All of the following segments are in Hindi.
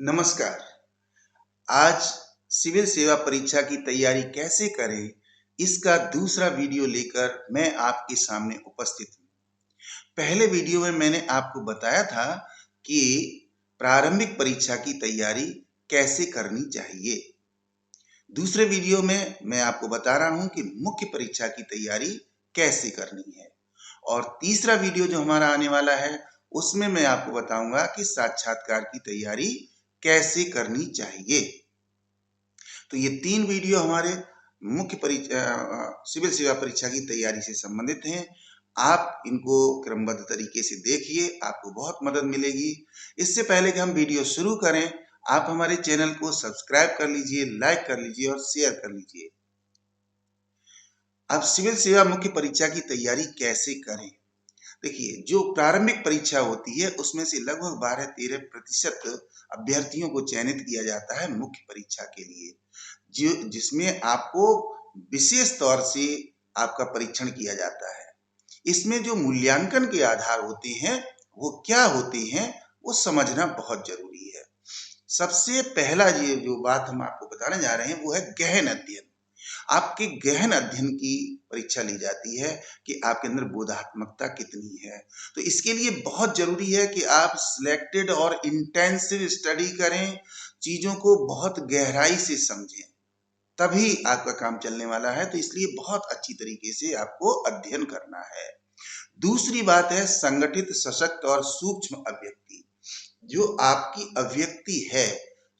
नमस्कार। आज सिविल सेवा परीक्षा की तैयारी कैसे करें, इसका दूसरा वीडियो लेकर मैं आपके सामने उपस्थित हूँ। पहले वीडियो में मैंने आपको बताया था कि प्रारंभिक परीक्षा की तैयारी कैसे करनी चाहिए। दूसरे वीडियो में मैं आपको बता रहा हूँ कि मुख्य परीक्षा की तैयारी कैसे करनी है। और तीसरा वीडियो जो हमारा आने वाला है, उसमें मैं आपको बताऊंगा कि साक्षात्कार की तैयारी कैसे करनी चाहिए। तो ये 3 वीडियो हमारे सिविल सेवा परीक्षा की तैयारी से संबंधित हैं। आप इनको क्रमबद्ध तरीके से देखिए, आपको बहुत मदद मिलेगी। इससे पहले कि हम वीडियो शुरू करें, आप हमारे चैनल को सब्सक्राइब कर लीजिए, लाइक कर लीजिए और शेयर कर लीजिए। अब सिविल सेवा मुख्य परीक्षा की तैयारी कैसे करें? देखिए, जो प्रारंभिक परीक्षा होती है, उसमें से लगभग 12-13% अभ्यर्थियों को चयनित किया जाता है मुख्य परीक्षा के लिए, जिसमें आपको विशेष तौर से आपका परीक्षण किया जाता है। इसमें जो मूल्यांकन के आधार होते हैं, वो क्या होते हैं, वो समझना बहुत जरूरी है। सबसे पहला ये जो बात हम आपको बताने जा रहे हैं, वो है गहन अध्ययन। आपके गहन अध्ययन की परीक्षा ली जाती है कि आपके अंदर बोधात्मकता कितनी है। तो इसके लिए बहुत जरूरी है कि आप सिलेक्टेड और इंटेंसिव स्टडी करें, चीजों को बहुत गहराई से समझें, तभी आपका काम चलने वाला है। तो इसलिए बहुत अच्छी तरीके से आपको अध्ययन करना है। दूसरी बात है संगठित, सशक्त और सूक्ष्म अभिव्यक्ति। जो आपकी अभिव्यक्ति है,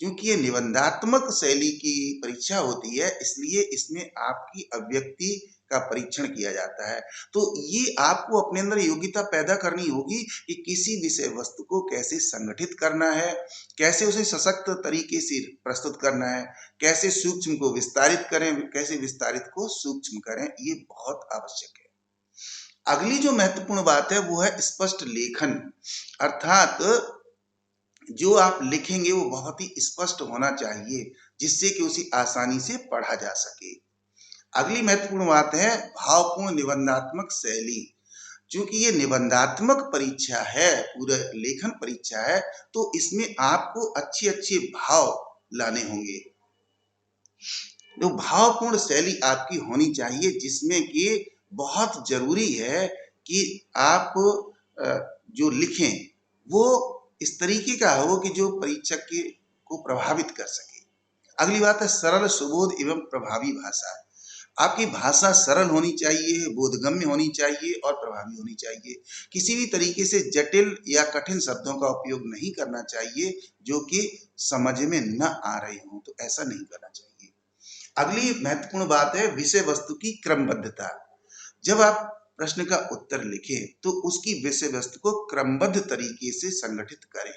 क्योंकि ये निबंधात्मक शैली की परीक्षा होती है, इसलिए इसमें आपकी अभिव्यक्ति का परीक्षण किया जाता है। तो ये आपको अपने अंदर योग्यता पैदा करनी होगी कि किसी विषय वस्तु को कैसे संगठित करना है, कैसे उसे सशक्त तरीके से प्रस्तुत करना है, कैसे सूक्ष्म को विस्तारित करें, कैसे विस्तारित को सूक्ष्म करें, ये बहुत आवश्यक है। अगली जो महत्वपूर्ण बात है वो है स्पष्ट लेखन, अर्थात जो आप लिखेंगे वो बहुत ही स्पष्ट होना चाहिए, जिससे कि उसे आसानी से पढ़ा जा सके। अगली महत्वपूर्ण बात है भावपूर्ण निबंधात्मक शैली। क्योंकि ये निबंधात्मक परीक्षा है, पूरा लेखन परीक्षा है, तो इसमें आपको अच्छे अच्छे भाव लाने होंगे। तो भावपूर्ण शैली आपकी होनी चाहिए, जिसमें कि बहुत जरूरी है कि आप जो लिखें वो इस तरीके का हो कि जो परीक्षक को प्रभावित कर सके। अगली बात है सरल, सुबोध एवं प्रभावी भाषा। आपकी भाषा सरल होनी चाहिए, बोधगम्य होनी चाहिए और प्रभावी होनी चाहिए। किसी भी तरीके से जटिल या कठिन शब्दों का उपयोग नहीं करना चाहिए जो कि समझ में न आ रहे हों, तो ऐसा नहीं करना चाहिए। अगली महत्वपूर्ण बात है विषय वस्तु की क्रमबद्धता। जब आप प्रश्न का उत्तर लिखें तो उसकी विषय वस्तु को क्रमबद्ध तरीके से संगठित करें।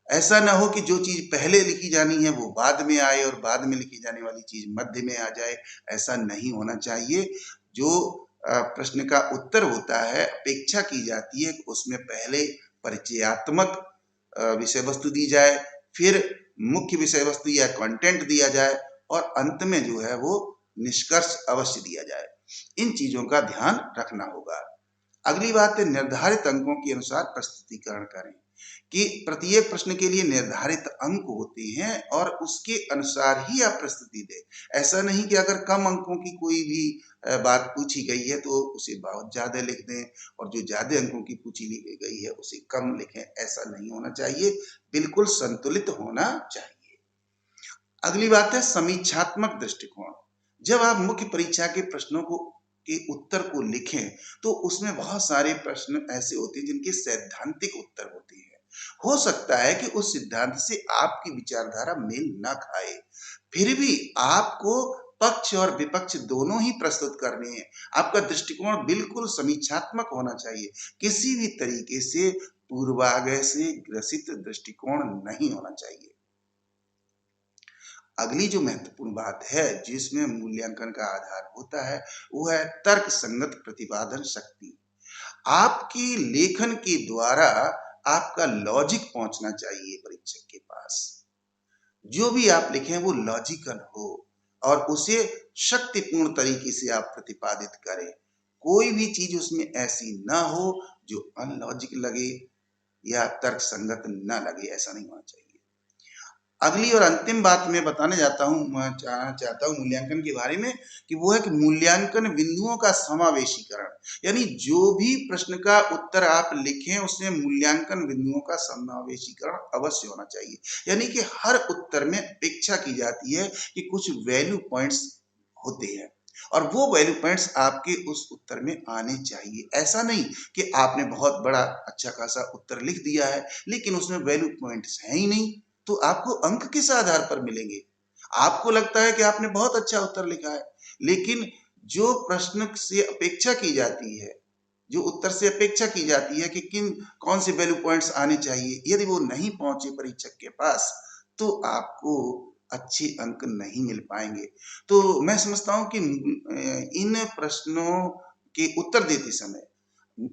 ऐसा ना हो कि जो चीज पहले लिखी जानी है वो बाद में आए और बाद में लिखी जाने वाली चीज मध्य में आ जाए, ऐसा नहीं होना चाहिए। जो प्रश्न का उत्तर होता है, अपेक्षा की जाती है कि उसमें पहले परिचयात्मक विषय वस्तु दी जाए, फिर मुख्य विषय वस्तु या कंटेंट दिया जाए और अंत में जो है वो निष्कर्ष अवश्य दिया जाए। इन चीजों का ध्यान रखना होगा। अगली बात है निर्धारित अंकों के अनुसार प्रस्तुतिकरण करें, कि प्रत्येक प्रश्न के लिए निर्धारित अंक होते हैं और उसके अनुसार ही आप प्रस्तुति दें। ऐसा नहीं कि अगर कम अंकों की कोई भी बात पूछी गई है तो उसे बहुत ज्यादा लिख दें और जो ज्यादा अंकों की पूछी गई है उसे कम लिखें। ऐसा नहीं होना चाहिए, बिल्कुल संतुलित होना चाहिए। अगली बात है समीक्षात्मक दृष्टिकोण। जब आप मुख्य परीक्षा के प्रश्नों के उत्तर को लिखें तो उसमें बहुत सारे प्रश्न ऐसे होते हैं जिनके सैद्धांतिक उत्तर होते हैं। हो सकता है कि उस सिद्धांत से आपकी विचारधारा मेल न खाए, फिर भी आपको पक्ष और विपक्ष दोनों ही प्रस्तुत करने हैं। आपका दृष्टिकोण बिल्कुल समीक्षात्मक होना चाहिए, किसी भी तरीके से पूर्वाग्रह से ग्रसित दृष्टिकोण नहीं होना चाहिए। अगली जो महत्वपूर्ण बात है जिसमें मूल्यांकन का आधार होता है वो है तर्क संगत प्रतिपादन शक्ति। आपकी लेखन के द्वारा आपका लॉजिक पहुंचना चाहिए परीक्षक के पास। जो भी आप लिखें वो लॉजिकल हो और उसे शक्तिपूर्ण तरीके से आप प्रतिपादित करें। कोई भी चीज उसमें ऐसी ना हो जो अनलॉजिक लगे या तर्क संगत ना लगे, ऐसा नहीं होना चाहिए। अगली और अंतिम बात मैं बताने जाता हूँ, मैं चाहता हूँ मूल्यांकन के बारे में, कि वो है कि मूल्यांकन बिंदुओं का समावेशीकरण। यानी जो भी प्रश्न का उत्तर आप लिखें उसमें मूल्यांकन बिंदुओं का समावेशीकरण अवश्य होना चाहिए। यानी कि हर उत्तर में अपेक्षा की जाती है कि कुछ वैल्यू पॉइंट्स होते हैं और वो वैल्यू पॉइंट्स आपके उस उत्तर में आने चाहिए। ऐसा नहीं कि आपने बहुत बड़ा अच्छा खासा उत्तर लिख दिया है लेकिन उसमें वैल्यू पॉइंट्स हैं ही नहीं, तो आपको अंक किस आधार पर मिलेंगे? आपको लगता है कि आपने बहुत अच्छा उत्तर लिखा है, लेकिन जो प्रश्न से अपेक्षा की जाती है, जो उत्तर से अपेक्षा की जाती है कि किन कौन से वैल्यू पॉइंट्स आने चाहिए, यदि वो नहीं पहुंचे परीक्षक के पास, तो आपको अच्छे अंक नहीं मिल पाएंगे। तो मैं समझता हूं कि इन प्रश्नों के उत्तर देते समय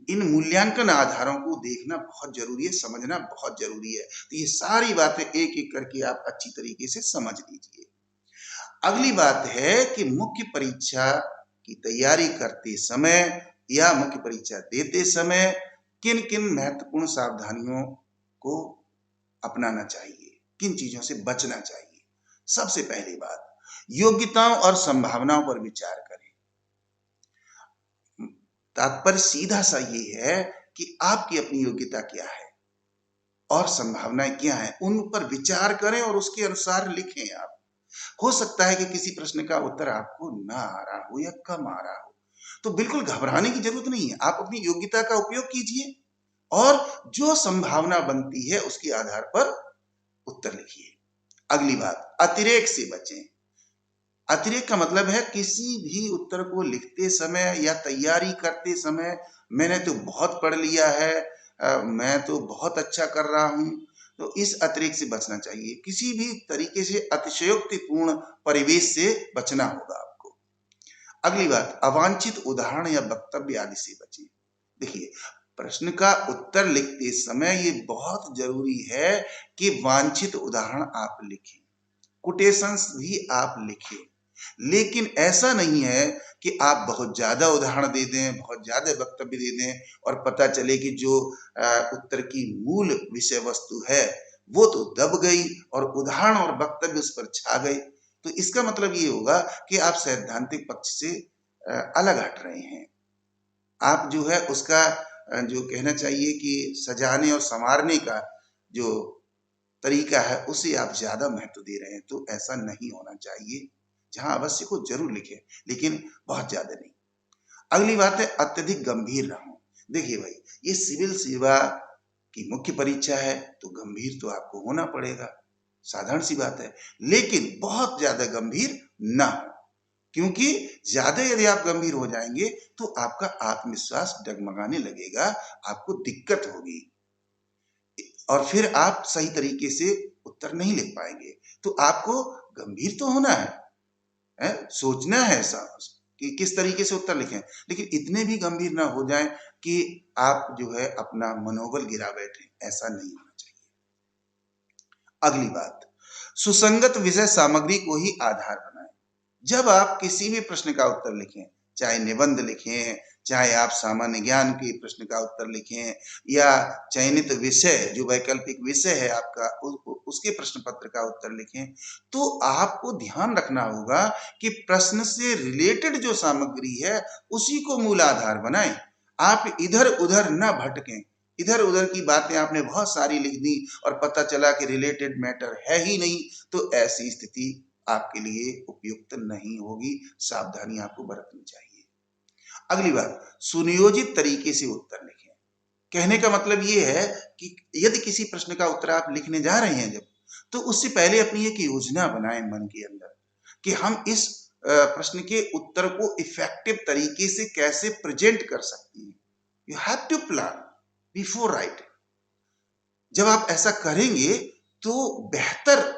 इन मूल्यांकन आधारों को देखना बहुत जरूरी है, समझना बहुत जरूरी है। तो ये सारी बातें एक एक करके आप अच्छी तरीके से समझ लीजिए। अगली बात है कि मुख्य परीक्षा की तैयारी करते समय या मुख्य परीक्षा देते समय किन किन महत्वपूर्ण सावधानियों को अपनाना चाहिए, किन चीजों से बचना चाहिए। सबसे पहली बात, योग्यताओं और संभावनाओं पर विचार करें। तात्पर्य सीधा सा ये है कि आपकी अपनी योग्यता क्या है और संभावनाएं क्या है, उन पर विचार करें और उसके अनुसार लिखें। आप हो सकता है कि किसी प्रश्न का उत्तर आपको ना आ रहा हो या कम आ रहा हो, तो बिल्कुल घबराने की जरूरत नहीं है। आप अपनी योग्यता का उपयोग कीजिए और जो संभावना बनती है उसके आधार पर उत्तर लिखिए। अगली बात, अतिरेक से बचें। अतिरेक का मतलब है किसी भी उत्तर को लिखते समय या तैयारी करते समय मैंने तो बहुत पढ़ लिया है, मैं तो बहुत अच्छा कर रहा हूं, तो इस अतिरेक से बचना चाहिए। किसी भी तरीके से अतिशयोक्तिपूर्ण परिवेश से बचना होगा आपको। अगली बात, अवांछित उदाहरण या वक्तव्य आदि से बचें। देखिए, प्रश्न का उत्तर लिखते समय ये बहुत जरूरी है कि वांछित उदाहरण आप लिखें, कोटेशंस भी आप लिखें, लेकिन ऐसा नहीं है कि आप बहुत ज्यादा उदाहरण दे दें, बहुत ज्यादा वक्तव्य दे दें और पता चले कि जो उत्तर की मूल विषय वस्तु है वो तो दब गई और उदाहरण और वक्तव्य उस पर छा गए। तो इसका मतलब ये होगा कि आप सैद्धांतिक पक्ष से अलग हट रहे हैं। आप जो है उसका जो कहना चाहिए कि सजाने और संवारने का जो तरीका है उसे आप ज्यादा महत्व दे रहे हैं, तो ऐसा नहीं होना चाहिए। जहां आवश्यक हो जरूर लिखें, लेकिन बहुत ज्यादा नहीं। अगली बात है, अत्यधिक गंभीर ना हो। देखिए भाई, ये सिविल सेवा की मुख्य परीक्षा है तो गंभीर तो आपको होना पड़ेगा, साधारण सी बात है, लेकिन बहुत ज्यादा गंभीर ना हो, क्योंकि ज्यादा यदि आप गंभीर हो जाएंगे तो आपका आत्मविश्वास डगमगाने लगेगा, आपको दिक्कत होगी और फिर आप सही तरीके से उत्तर नहीं लिख पाएंगे। तो आपको गंभीर तो होना है, सोचना है ऐसा कि किस तरीके से उत्तर लिखें, लेकिन इतने भी गंभीर ना हो जाएं कि आप जो है अपना मनोबल गिरा बैठे, ऐसा नहीं होना चाहिए। अगली बात, सुसंगत विषय सामग्री को ही आधार बनाएं। जब आप किसी भी प्रश्न का उत्तर लिखें, चाहे निबंध लिखें, चाहे आप सामान्य ज्ञान के प्रश्न का उत्तर लिखें या चयनित विषय जो वैकल्पिक विषय है आपका उसके प्रश्न पत्र का उत्तर लिखें, तो आपको ध्यान रखना होगा कि प्रश्न से रिलेटेड जो सामग्री है उसी को मूल आधार बनाएं। आप इधर उधर न भटकें। इधर उधर की बातें आपने बहुत सारी लिख दी और पता चला कि रिलेटेड मैटर है ही नहीं, तो ऐसी स्थिति आपके लिए उपयुक्त नहीं होगी। सावधानी आपको बरतनी चाहिए। अगली बात, सुनियोजित तरीके से उत्तर लिखें। कहने का मतलब ये है कि यदि किसी प्रश्न का उत्तर आप लिखने जा रहे हैं जब, तो उससे पहले अपनी एक योजना बनाएं मन के अंदर कि हम इस प्रश्न के उत्तर को इफेक्टिव तरीके से कैसे प्रेजेंट कर सकते हैं। You have to plan before writing. जब आप ऐसा करेंगे तो बेहतर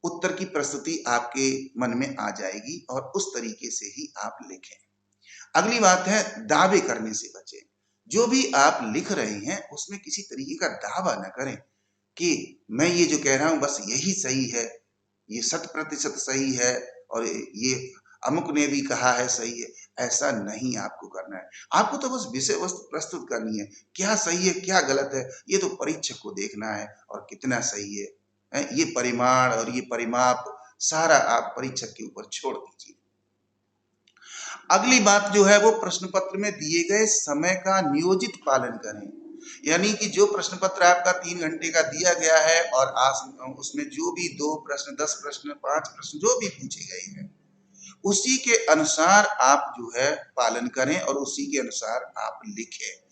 उत्तर की प्रस्तुति आपके मन में आ जाएगी और उस तरीके से ही आप लिखें। अगली बात है, दावे करने से बचें। जो भी आप लिख रहे हैं उसमें किसी तरीके का दावा न करें कि मैं ये जो कह रहा हूं बस यही सही है, ये 100% सही है और ये अमुक ने भी कहा है सही है। ऐसा नहीं आपको करना है। आपको तो बस विषय वस्तु प्रस्तुत करनी है। क्या सही है क्या गलत है ये तो परीक्षक को देखना है और कितना सही है ये परिमाण और ये परिमाप सारा आप परीक्षक के ऊपर छोड़ दीजिए। अगली बात जो है वो प्रश्न पत्र में दिए गए समय का नियोजित पालन करें। यानी कि जो प्रश्न पत्र आपका 3 घंटे का दिया गया है और उसमें जो भी 2 प्रश्न, 10 प्रश्न, 5 प्रश्न जो भी पूछे गए हैं, उसी के अनुसार आप जो है पालन करें और उसी के अनुसार आप लिखें।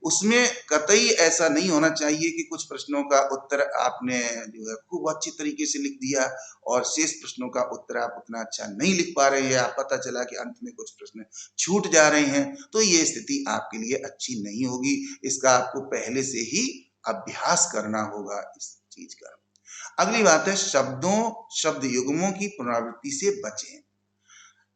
उसमें कतई ऐसा नहीं होना चाहिए कि कुछ प्रश्नों का उत्तर आपने जो है खूब अच्छी तरीके से लिख दिया और शेष प्रश्नों का उत्तर आप उतना अच्छा नहीं लिख पा रहे हैं, या पता चला कि अंत में कुछ प्रश्न छूट जा रहे हैं, तो ये स्थिति आपके लिए अच्छी नहीं होगी। इसका आपको पहले से ही अभ्यास करना होगा इस चीज का। अगली बात है शब्द युग्मों की पुनरावृत्ति से बचें।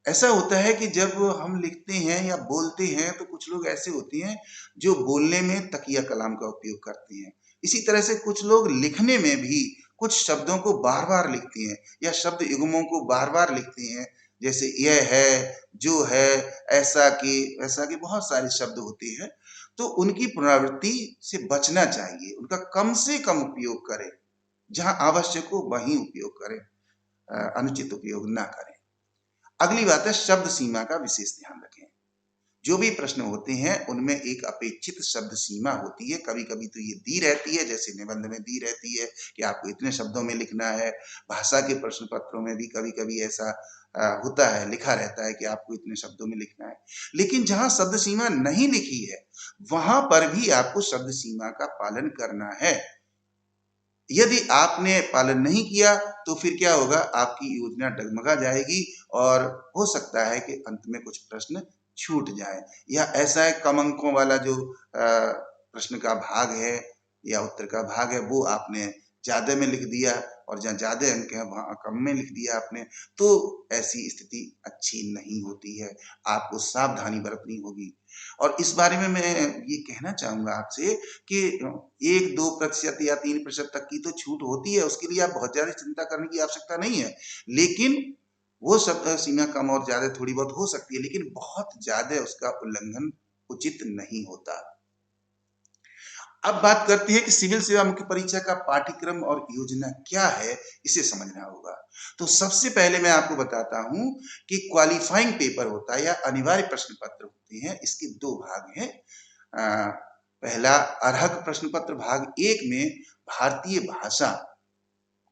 ऐसा होता है कि जब हम लिखते हैं या बोलते हैं तो कुछ लोग ऐसे होते हैं जो बोलने में तकिया कलाम का उपयोग करते हैं। इसी तरह से कुछ लोग लिखने में भी कुछ शब्दों को बार बार लिखते हैं या शब्द युग्मों को बार बार लिखते हैं, जैसे यह है, जो है, ऐसा कि, वैसा कि, बहुत सारे शब्द होते हैं। तो उनकी पुनरावृत्ति से बचना चाहिए, उनका कम से कम उपयोग करें, जहां आवश्यक हो वहीं उपयोग करें, अनुचित उपयोग ना करें। अगली बात है शब्द सीमा का विशेष ध्यान रखें। जो भी प्रश्न होते हैं उनमें एक अपेक्षित शब्द सीमा होती है। कभी कभी तो ये दी रहती है, जैसे निबंध में दी रहती है कि आपको इतने शब्दों में लिखना है। भाषा के प्रश्न पत्रों में भी कभी कभी ऐसा होता है, लिखा रहता है कि आपको इतने शब्दों में लिखना है। लेकिन जहां शब्द सीमा नहीं लिखी है वहां पर भी आपको शब्द सीमा का पालन करना है। यदि आपने पालन नहीं किया तो फिर क्या होगा, आपकी योजना डगमगा जाएगी और हो सकता है कि अंत में कुछ प्रश्न छूट जाए, या ऐसा है कम अंकों वाला जो प्रश्न का भाग है या उत्तर का भाग है वो आपने ज्यादा में लिख दिया और जहाँ ज्यादा अंक है वहां कम में लिख दिया आपने, तो ऐसी स्थिति अच्छी नहीं होती है। आपको सावधानी बरतनी होगी। और इस बारे में मैं ये कहना चाहूंगा आपसे कि 1-2% या 3% तक की तो छूट होती है, उसके लिए आप बहुत ज्यादा चिंता करने की आवश्यकता नहीं है। लेकिन वो सब सीमा कम और ज्यादा थोड़ी बहुत हो सकती है, लेकिन बहुत ज्यादा उसका उल्लंघन उचित नहीं होता। अब बात करते हैं कि सिविल सेवा मुख्य परीक्षा का पाठ्यक्रम और योजना क्या है, इसे समझना होगा। तो सबसे पहले मैं आपको बताता हूं कि क्वालिफाइंग पेपर होता है या अनिवार्य प्रश्न पत्र होते हैं, इसके 2 भाग हैं। पहला अर्हक प्रश्न पत्र भाग 1 में भारतीय भाषा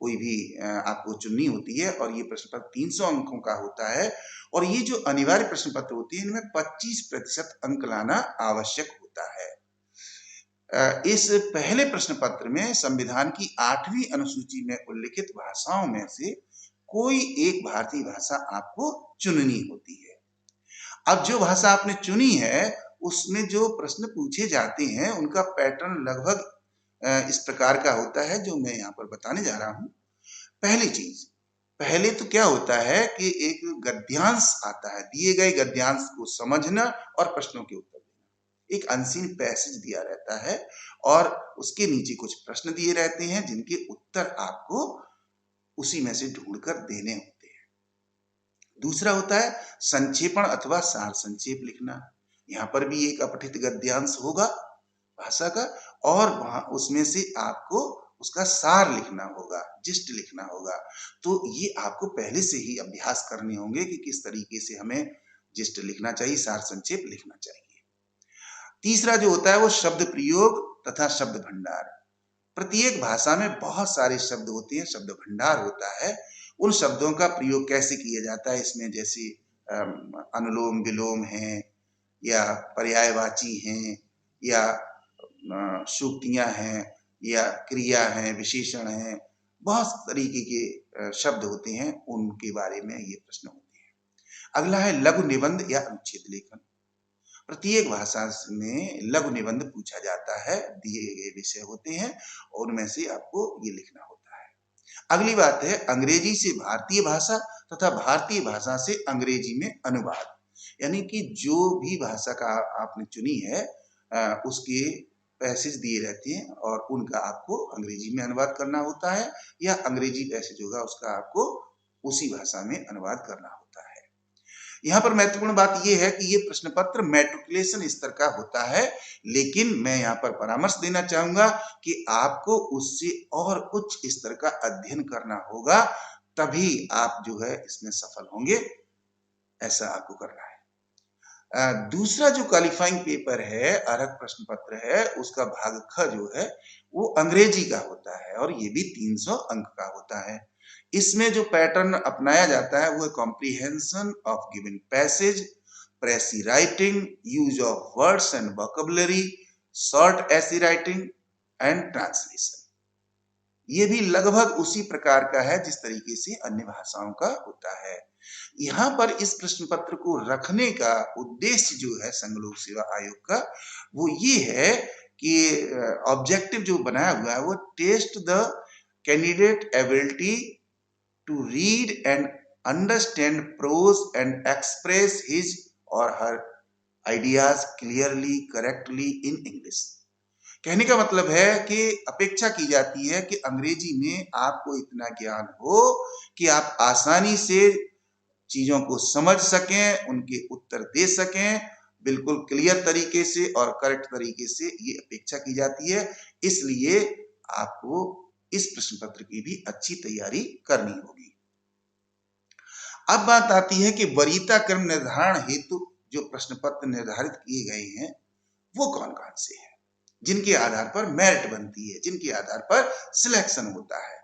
कोई भी आपको चुननी होती है और ये प्रश्न पत्र 300 अंकों का होता है। और ये जो अनिवार्य प्रश्न पत्र होते हैं इनमें 25% अंक लाना आवश्यक होता है। इस पहले प्रश्न पत्र में संविधान की 8वीं अनुसूची में उल्लिखित भाषाओं में से कोई एक भारतीय भाषा आपको चुननी होती है। अब जो भाषा आपने चुनी है उसमें जो प्रश्न पूछे जाते हैं उनका पैटर्न लगभग इस प्रकार का होता है जो मैं यहाँ पर बताने जा रहा हूँ। पहली चीज, पहले तो क्या होता है कि एक गद्यांश आता है, दिए गए गद्यांश को समझना और प्रश्नों के उत्तर देना। एक अनसीन पैसेज दिया रहता है और उसके नीचे कुछ प्रश्न दिए रहते हैं जिनके उत्तर आपको उसी में से ढूंढकर देने होते हैं। दूसरा होता है संक्षेपण अथवा सार संक्षेप लिखना। यहाँ पर भी एक अपठित गद्यांश होगा भाषा का और वहां उसमें से आपको उसका सार लिखना होगा, जिस्ट लिखना होगा। तो ये आपको पहले से ही अभ्यास करने होंगे कि किस तरीके से हमें जिस्ट लिखना चाहिए, सार संक्षेप लिखना चाहिए। तीसरा जो होता है वो शब्द प्रयोग तथा शब्द भंडार। प्रत्येक भाषा में बहुत सारे शब्द होते हैं, शब्द भंडार होता है। उन शब्दों का प्रयोग कैसे किया जाता है इसमें, जैसे अनुलोम विलोम है या पर्यायवाची हैं या सूक्तियां हैं या क्रिया है, विशेषण है, बहुत तरीके के शब्द होते हैं, उनके बारे में ये प्रश्न होते हैं। अगला है लघु निबंध या अनुच्छेद लेखन। प्रत्येक भाषा में लघु निबंध पूछा जाता है, दिए गए विषय होते हैं और उनमें से आपको ये लिखना होता है। अगली बात है अंग्रेजी से भारतीय भाषा तथा भारतीय भाषा से अंग्रेजी में अनुवाद। यानी कि जो भी भाषा का आपने चुनी है उसके पैसेज दिए रहते हैं और उनका आपको अंग्रेजी में अनुवाद करना होता है, या अंग्रेजी पैसेज होगा उसका आपको उसी भाषा में अनुवाद करना होता है। यहाँ पर महत्वपूर्ण बात यह है कि ये प्रश्न पत्र मैट्रिकुलेशन स्तर का होता है, लेकिन मैं यहाँ पर परामर्श देना चाहूंगा कि आपको उससे और उच्च स्तर का अध्ययन करना होगा, तभी आप जो है इसमें सफल होंगे। ऐसा आपको करना है। दूसरा जो क्वालिफाइंग पेपर है, अर्हक प्रश्न पत्र है, उसका भाग ख जो है वो अंग्रेजी का होता है और ये भी 300 अंक का होता है। इसमें जो पैटर्न अपनाया जाता है वो है comprehension of given passage, प्रेसी writing, use of words and vocabulary, short ऐसी राइटिंग एंड ट्रांसलेशन। ये भी लगभग उसी प्रकार का है जिस तरीके से अन्य भाषाओं का होता है। यहाँ पर इस प्रश्न पत्र को रखने का उद्देश्य जो है संघ लोक सेवा आयोग का, वो ये है कि ऑब्जेक्टिव जो बनाया हुआ है वो test the candidate ability to read and understand prose and express his और her ideas clearly correctly in English. कहने का मतलब है कि अपेक्षा की जाती है कि अंग्रेजी में आपको इतना ज्ञान हो कि आप आसानी से चीजों को समझ सकें, उनके उत्तर दे सकें, बिल्कुल क्लियर तरीके से और करेक्ट तरीके से, ये अपेक्षा की जाती है। इसलिए आपको इस प्रश्न पत्र की भी अच्छी तैयारी करनी होगी। अब बात आती है कि वरीयता क्रम निर्धारण हेतु जो प्रश्न पत्र निर्धारित किए गए हैं वो कौन कौन से हैं, जिनके आधार पर मेरिट बनती है, जिनके आधार पर सिलेक्शन होता है।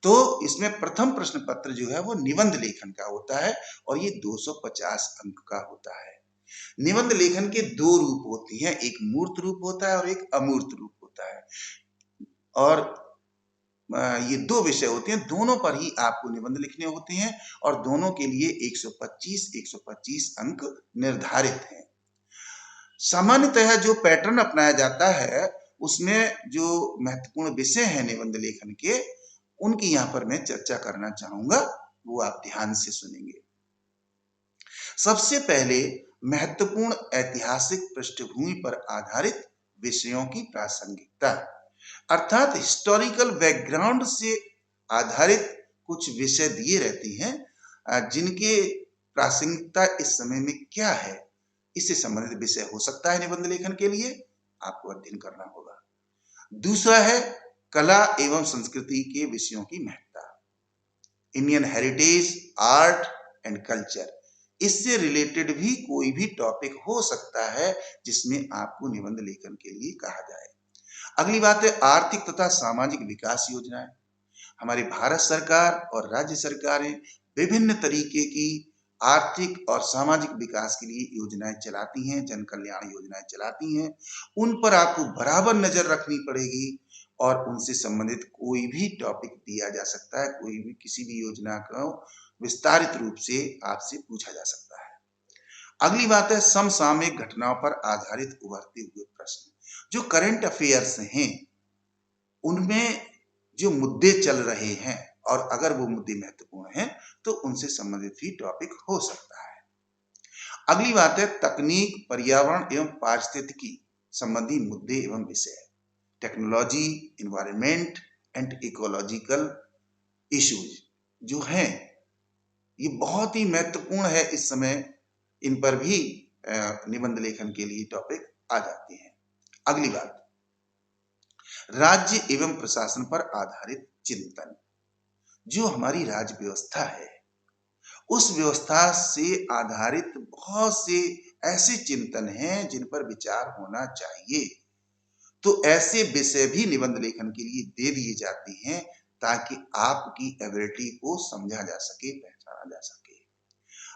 तो इसमें प्रथम प्रश्न पत्र जो है वो निबंध लेखन का होता है और ये 250 अंक का होता है। निबंध लेखन के दो रूप होते हैं, एक मूर्त रूप होता है और एक अमूर्त रूप होता है, और ये दो विषय होते हैं, दोनों पर ही आपको निबंध लिखने होते हैं और दोनों के लिए 125 अंक निर्धारित हैं। सामान्यतः जो पैटर्न अपनाया जाता है उसमें जो महत्वपूर्ण विषय हैं निबंध लेखन के, उनकी यहां पर मैं चर्चा करना चाहूंगा, वो आप ध्यान से सुनेंगे। सबसे पहले महत्वपूर्ण ऐतिहासिक पृष्ठभूमि पर आधारित विषयों की प्रासंगिकता, अर्थात हिस्टोरिकल बैकग्राउंड से आधारित कुछ विषय दिए रहते हैं जिनके प्रासंगिकता इस समय में क्या है, इससे संबंधित विषय हो सकता है निबंध लेखन के लिए, आपको अध्ययन करना होगा। दूसरा है कला एवं संस्कृति के विषयों की महत्ता, Indian heritage, art and culture, इससे रिलेटेड भी कोई भी टॉपिक हो सकता है जिसमें आपको निबंध लेखन के लिए कहा जाए। अगली बात है आर्थिक तथा सामाजिक विकास योजनाएं। हमारी भारत सरकार और राज्य सरकारें विभिन्न तरीके की आर्थिक और सामाजिक विकास के लिए योजनाएं चलाती हैं, जन कल्याण योजनाएं चलाती हैं। उन पर आपको बराबर नजर रखनी पड़ेगी और उनसे संबंधित कोई भी टॉपिक दिया जा सकता है, कोई भी किसी भी योजना को विस्तारित रूप से आपसे पूछा जा सकता है। अगली बात है समसामयिक घटनाओं पर आधारित उभरते हुए प्रश्न, जो करंट अफेयर्स हैं उनमें जो मुद्दे चल रहे हैं और अगर वो मुद्दे महत्वपूर्ण हैं तो उनसे संबंधित भी टॉपिक हो सकता है। अगली बात है तकनीक, पर्यावरण एवं पारिस्थितिकी संबंधी मुद्दे एवं विषय, technology, environment and ecological issues जो हैं ये बहुत ही महत्वपूर्ण है इस समय, इन पर भी निबंध लेखन के लिए टॉपिक आ जाते हैं। अगली बात राज्य एवं प्रशासन पर आधारित चिंतन, जो हमारी राज्य व्यवस्था है उस व्यवस्था से आधारित बहुत से ऐसे चिंतन हैं जिन पर विचार होना चाहिए, तो ऐसे विषय भी निबंध लेखन के लिए दे दिए जाते हैं ताकि आपकी एबिलिटी को समझा जा सके, पहचाना जा सके।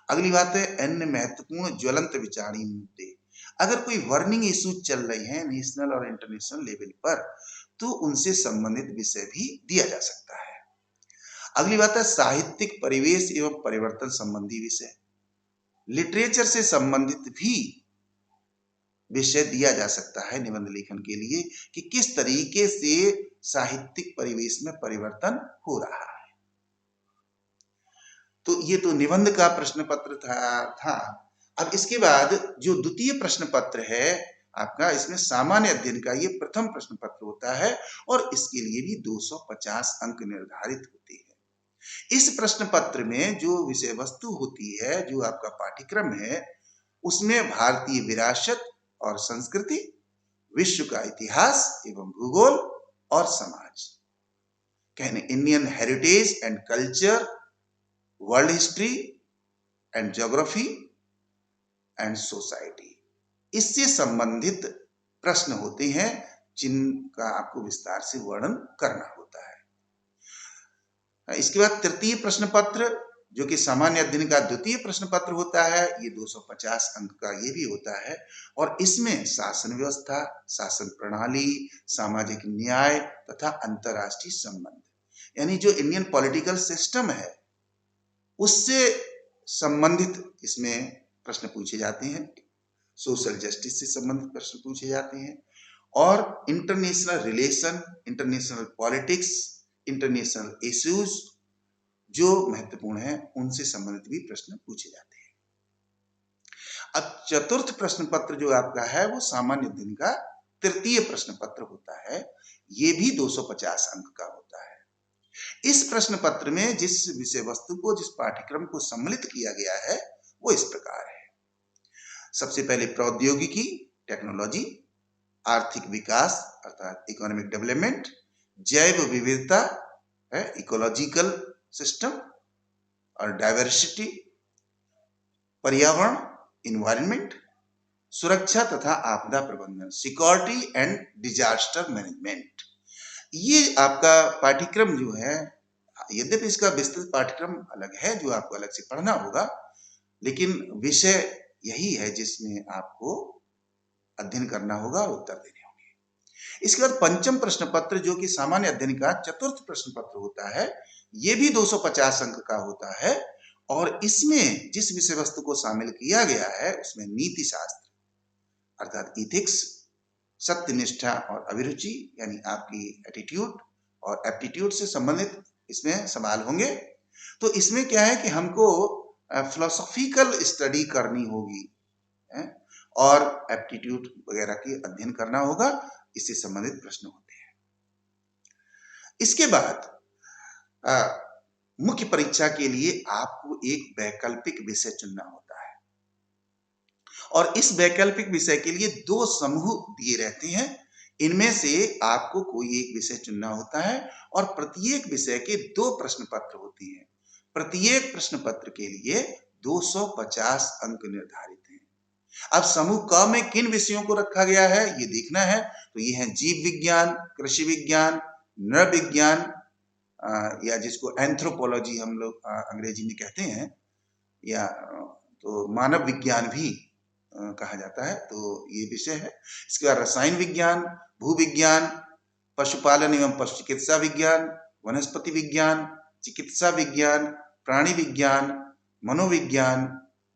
अगली बात है अन्य महत्वपूर्ण ज्वलंत विचारणीय मुद्दे, अगर कोई वर्निंग इश्यू चल रहे हैं नेशनल और इंटरनेशनल लेवल पर तो उनसे संबंधित विषय भी दिया जा सकता है। अगली बात है साहित्यिक परिवेश एवं परिवर्तन संबंधी विषय, लिटरेचर से संबंधित भी विषय दिया जा सकता है निबंध लेखन के लिए कि किस तरीके से साहित्यिक परिवेश में परिवर्तन हो रहा है। तो ये तो निबंध का प्रश्न पत्र था। अब इसके बाद जो द्वितीय प्रश्न पत्र है आपका, इसमें सामान्य अध्ययन का ये प्रथम प्रश्न पत्र होता है और इसके लिए भी 250 अंक निर्धारित होते हैं। इस प्रश्न पत्र में जो विषय वस्तु होती है, जो आपका पाठ्यक्रम है, उसमें भारतीय विरासत और संस्कृति, विश्व का इतिहास एवं भूगोल और समाज, कहने Indian heritage and culture, world history and geography and society, इससे संबंधित प्रश्न होते हैं जिनका आपको विस्तार से वर्णन करना होता है। इसके बाद तृतीय प्रश्न पत्र, जो कि सामान्य अध्ययन का द्वितीय प्रश्न पत्र होता है, ये 250 अंक का ये भी होता है और इसमें शासन व्यवस्था, शासन प्रणाली, सामाजिक न्याय तथा अंतर्राष्ट्रीय संबंध, यानी जो इंडियन पॉलिटिकल सिस्टम है उससे संबंधित इसमें प्रश्न पूछे जाते हैं, सोशल जस्टिस से संबंधित प्रश्न पूछे जाते हैं और international relation, international politics, international issues जो महत्वपूर्ण है उनसे संबंधित भी प्रश्न पूछे जाते हैं। अब चतुर्थ प्रश्न पत्र जो आपका है वो सामान्य अध्ययन का तृतीय प्रश्न पत्र होता है, ये भी 250 अंक का होता है। इस प्रश्न पत्र में जिस विषय वस्तु को, जिस पाठ्यक्रम को सम्मिलित किया गया है वो इस प्रकार है। सबसे पहले प्रौद्योगिकी, टेक्नोलॉजी, आर्थिक विकास अर्थात इकोनॉमिक डेवलपमेंट, जैव विविधता है इकोलॉजिकल सिस्टम और डाइवर्सिटी, पर्यावरण इन्वायरमेंट, सुरक्षा तथा आपदा प्रबंधन, सिक्योरिटी एंड डिजास्टर मैनेजमेंट। ये आपका पाठ्यक्रम जो है, यद्यपि इसका विस्तृत पाठ्यक्रम अलग है जो आपको अलग से पढ़ना होगा, लेकिन विषय यही है जिसमें आपको अध्ययन करना होगा और उत्तर देने होंगे। इसके बाद पंचम प्रश्न पत्र जो कि सामान्य अध्ययन का चतुर्थ प्रश्न पत्र होता है, ये भी 250 अंक का होता है और इसमें जिस विषय वस्तु को शामिल किया गया है उसमें नीति शास्त्र अर्थात इथिक्स, सत्यनिष्ठा और अभिरुचि यानी आपकी एटीट्यूड और एप्टीट्यूड से संबंधित इसमें सवाल होंगे। तो इसमें क्या है कि हमको फिलोसॉफिकल स्टडी करनी होगी और एप्टीट्यूड वगैरह की अध्ययन करना होगा, इससे संबंधित प्रश्न होते हैं। इसके बाद मुख्य परीक्षा के लिए आपको एक वैकल्पिक विषय चुनना होता है और इस वैकल्पिक विषय के लिए 2 समूह दिए रहते हैं। इनमें से आपको कोई एक विषय चुनना होता है और प्रत्येक विषय के 2 प्रश्न पत्र होते हैं। प्रत्येक प्रश्न पत्र के लिए 250 अंक निर्धारित हैं। अब समूह क में किन विषयों को रखा गया है ये देखना है, तो ये है जीव विज्ञान, कृषि विज्ञान, नृविज्ञान या जिसको एंथ्रोपोलॉजी हम लोग अंग्रेजी में कहते हैं, या तो मानव विज्ञान भी कहा जाता है, तो ये विषय है। इसके बाद रसायन विज्ञान, भूविज्ञान, पशुपालन एवं पशु चिकित्सा विज्ञान, वनस्पति विज्ञान, चिकित्सा विज्ञान, प्राणी विज्ञान, मनोविज्ञान,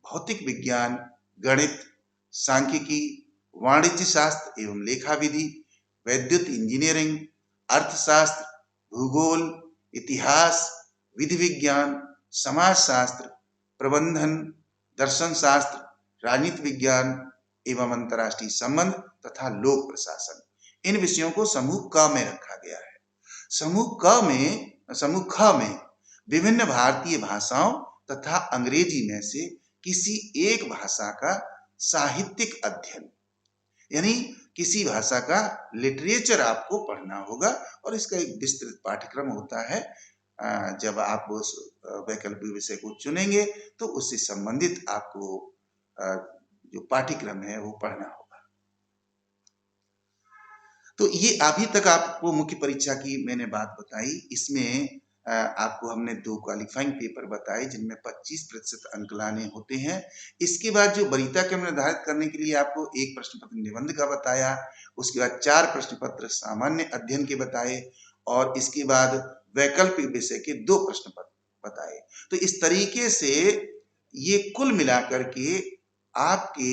भौतिक विज्ञान, गणित, सांख्यिकी, वाणिज्य शास्त्र एवं लेखा विधि, वैद्युत इंजीनियरिंग, अर्थशास्त्र, भूगोल, इतिहास, विधि विज्ञान, समाज शास्त्र, प्रबंधन, दर्शन शास्त्र, राजनीति विज्ञान एवं अंतर्राष्ट्रीय संबंध तथा लोक प्रशासन, इन विषयों को समूह क में रखा गया है। समूह ख में विभिन्न भारतीय भाषाओं तथा अंग्रेजी में से किसी एक भाषा का साहित्यिक अध्ययन, यानी किसी भाषा का लिटरेचर आपको पढ़ना होगा और इसका एक विस्तृत पाठ्यक्रम होता है। जब आप उस वैकल्पिक विषय को चुनेंगे तो उससे संबंधित आपको जो पाठ्यक्रम है वो पढ़ना होगा। तो ये अभी तक आपको मुख्य परीक्षा की मैंने बात बताई। इसमें आपको हमने 2 क्वालिफाइंग पेपर बताए जिनमें 25% अंक लाने होते हैं। इसके बाद जो वरीयता क्रम निर्धारित करने के लिए आपको 1 प्रश्न पत्र निबंध का बताया, उसके बाद 4 प्रश्न पत्र सामान्य अध्ययन के बताए और इसके बाद वैकल्पिक विषय के 2 प्रश्न पत्र बताए। तो इस तरीके से ये कुल मिलाकर के आपके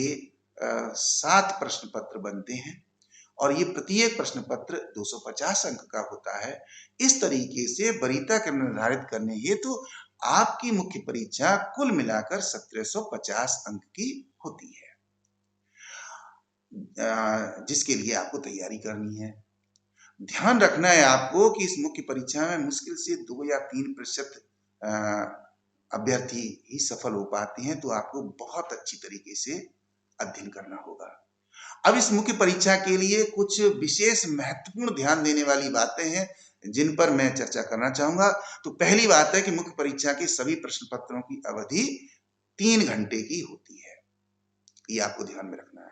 7 प्रश्न पत्र बनते हैं और ये प्रत्येक प्रश्न पत्र 250 अंक का होता है। इस तरीके से वरीयता क्रम निर्धारित करने हेतु आपकी मुख्य परीक्षा कुल मिलाकर 1750 अंक की होती है, जिसके लिए आपको तैयारी करनी है। ध्यान रखना है आपको कि इस मुख्य परीक्षा में मुश्किल से 2 या 3% अभ्यर्थी ही सफल हो पाते हैं। तो आपको बहुत अच्छी तरीके से अध्ययन करना होगा। अब इस मुख्य परीक्षा के लिए कुछ विशेष महत्वपूर्ण ध्यान देने वाली बातें हैं जिन पर मैं चर्चा करना चाहूंगा। तो पहली बात है कि मुख्य परीक्षा के सभी प्रश्न पत्रों की अवधि 3 घंटे की होती है, ये आपको ध्यान में रखना है।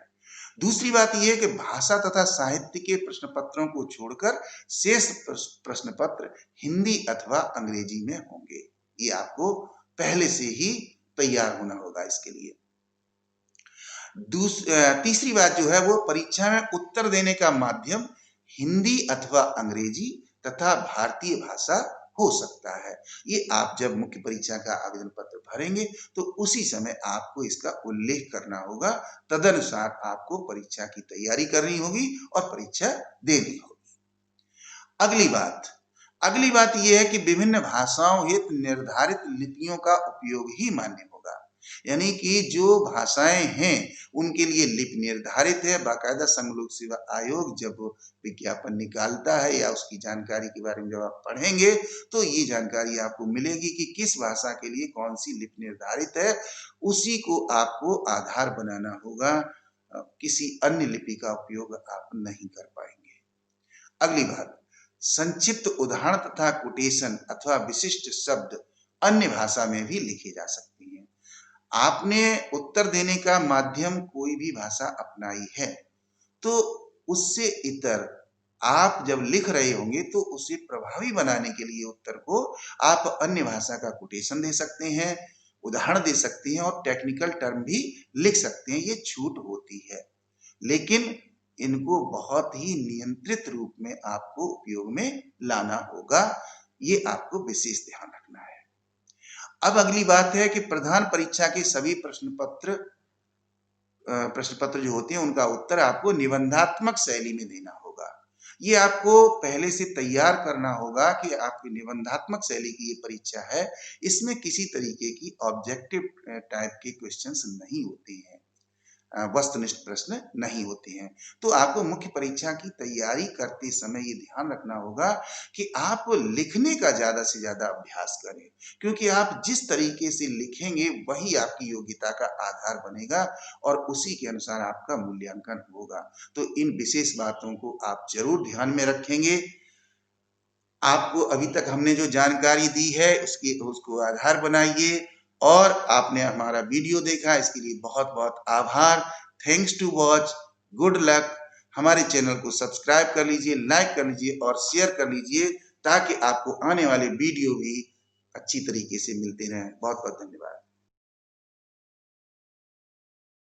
दूसरी बात यह है कि भाषा तथा साहित्य के प्रश्न पत्रों को छोड़कर शेष प्रश्न पत्र हिंदी अथवा अंग्रेजी में होंगे। ये आपको पहले से ही तैयार होना होगा इसके लिए। तीसरी बात जो है वो परीक्षा में उत्तर देने का माध्यम हिंदी अथवा अंग्रेजी तथा भारतीय भाषा हो सकता है। ये आप जब मुख्य परीक्षा का आवेदन पत्र भरेंगे तो उसी समय आपको इसका उल्लेख करना होगा। तदनुसार आपको परीक्षा की तैयारी करनी होगी और परीक्षा देनी होगी। अगली बात यह है कि विभिन्न भाषाओं हेतु निर्धारित लिपियों का उपयोग ही मान्य होगा। यानी कि जो भाषाएं हैं उनके लिए लिपि निर्धारित है। बाकायदा संघ लोक सेवा आयोग जब विज्ञापन निकालता है या उसकी जानकारी के बारे में जब आप पढ़ेंगे तो ये जानकारी आपको मिलेगी कि किस भाषा के लिए कौन सी लिपि निर्धारित है। उसी को आपको आधार बनाना होगा, किसी अन्य लिपि का उपयोग आप नहीं कर पाएंगे। अगली बात, संक्षिप्त उदाहरण तथा कोटेशन अथवा विशिष्ट शब्द अन्य भाषा में भी लिखे जा सकते हैं। आपने उत्तर देने का माध्यम कोई भी भाषा अपनाई है तो उससे इतर आप जब लिख रहे होंगे तो उसे प्रभावी बनाने के लिए उत्तर को आप अन्य भाषा का कोटेशन दे सकते हैं, उदाहरण दे सकते हैं और टेक्निकल टर्म भी लिख सकते हैं। ये छूट होती है, लेकिन इनको बहुत ही नियंत्रित रूप में आपको उपयोग में लाना होगा। ये आपको विशेष ध्यान रखना है। अब अगली बात है कि प्रधान परीक्षा के सभी प्रश्न पत्र जो होते हैं उनका उत्तर आपको निबंधात्मक शैली में देना होगा। ये आपको पहले से तैयार करना होगा कि आपकी निबंधात्मक शैली की ये परीक्षा है, इसमें किसी तरीके की ऑब्जेक्टिव टाइप के क्वेश्चंस नहीं होते हैं, वस्तुनिष्ठ प्रश्न नहीं होते हैं। तो आपको मुख्य परीक्षा की तैयारी करते समय ये ध्यान रखना होगा कि आप लिखने का ज्यादा से ज्यादा अभ्यास करें, क्योंकि आप जिस तरीके से लिखेंगे वही आपकी योग्यता का आधार बनेगा और उसी के अनुसार आपका मूल्यांकन होगा। तो इन विशेष बातों को आप जरूर ध्यान में रखेंगे। आपको अभी तक हमने जो जानकारी दी है उसको आधार बनाइए और आपने हमारा वीडियो देखा इसके लिए बहुत बहुत आभार। Thanks to watch, good luck. हमारे चैनल को सब्सक्राइब कर लीजिए, लाइक कर लीजिए और शेयर कर लीजिए ताकि आपको आने वाले वीडियो भी अच्छी तरीके से मिलते रहें। बहुत बहुत धन्यवाद।